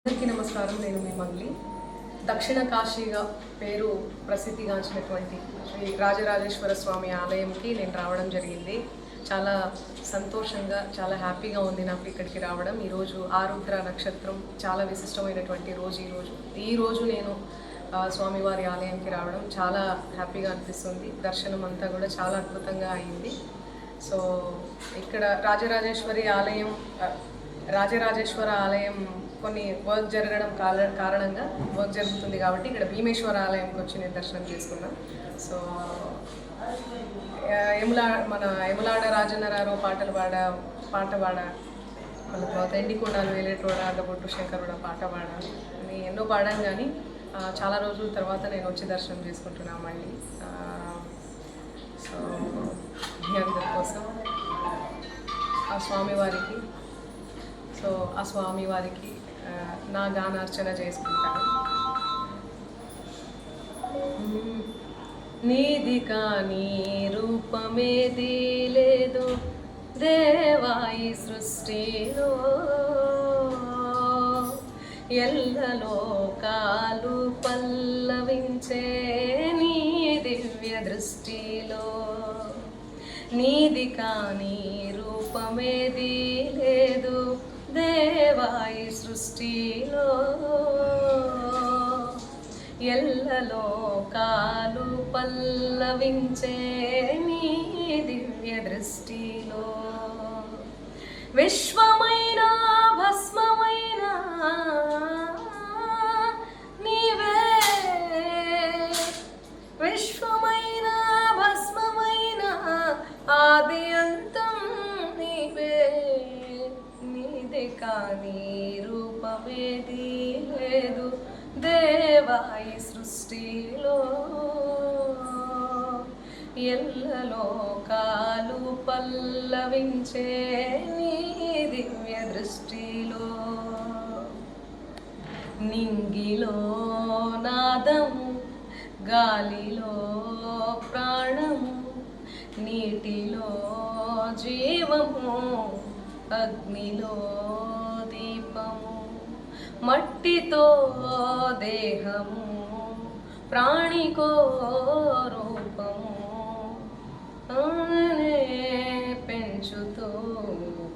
అందరికీ నమస్కారం. నేను మీ మంగ్లీ. దక్షిణ కాశీగా పేరు ప్రసిద్ధిగాంచినటువంటి శ్రీ రాజరాజేశ్వర స్వామి ఆలయంకి నేను రావడం జరిగింది. చాలా సంతోషంగా, చాలా హ్యాపీగా ఉంది నాకు ఇక్కడికి రావడం. ఈరోజు ఆరుద్ర నక్షత్రం, చాలా విశిష్టమైనటువంటి రోజు. ఈరోజు నేను స్వామివారి ఆలయానికి రావడం చాలా హ్యాపీగా అనిపిస్తుంది. దర్శనం అంతా కూడా చాలా అద్భుతంగా అయింది. సో ఇక్కడ రాజరాజేశ్వర ఆలయం కొన్ని వర్క్ జరగడం కారణంగా వర్క్ జరుగుతుంది కాబట్టి ఇక్కడ భీమేశ్వర ఆలయంకి వచ్చి నేను దర్శనం చేసుకున్నాను. సో మన యములాడ రాజన్నరారు పాట పాడ మళ్ళీ తర్వాత ఎండికొండాలు వేలేటోడ అడ్డబొట్టు శంకరుడ పాట పాడ అని ఎన్నో పాడాను. కానీ చాలా రోజుల తర్వాత నేను వచ్చి దర్శనం చేసుకుంటున్నాను మళ్ళీ. సో మీ అందరి కోసం ఆ స్వామివారికి నా గానార్చన చేసుకుంటాను. నీది కానీ రూపమేది లేదు దేవాయి సృష్టిలో, ఎల్లలోకాలు పల్లవించే నీ దివ్య దృష్టిలో. నీది కానీ రూపమేది లేదు దేవాయి సృష్టిలో, ఎల్లలోకాలు పల్లవించే నీ దివ్య దృష్టిలో. విశ్వమైన భస్మమైన నీవే, విశ్వమైన భస్మమైన ఆది అంతం నీవే. నీది కానీ రూపమేది లేదు దేవాయి సృష్టిలో, ఎల్లలోకాలు పల్లవించే నీ దివ్య దృష్టిలో. నింగిలో నాదము, గాలిలో ప్రాణము, నీటిలో జీవము, అగ్నిలో దీపము, మట్టితో దేహము, ప్రాణికో రూపము, పెంచుతూ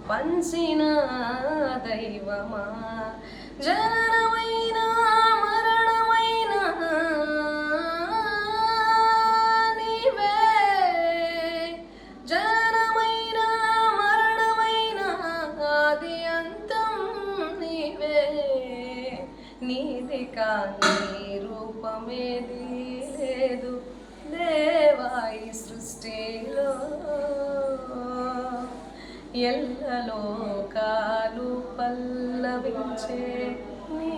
పంచిన దైవమా. జననమైన మరణమైన నీవే, జననమైన మరణమైన ఆది అంతం నీవే. నీది కానీ రూపమేది లేదు దేవాయి సృష్టిలో, ఎల్లలోకాలు పల్లవించే నీ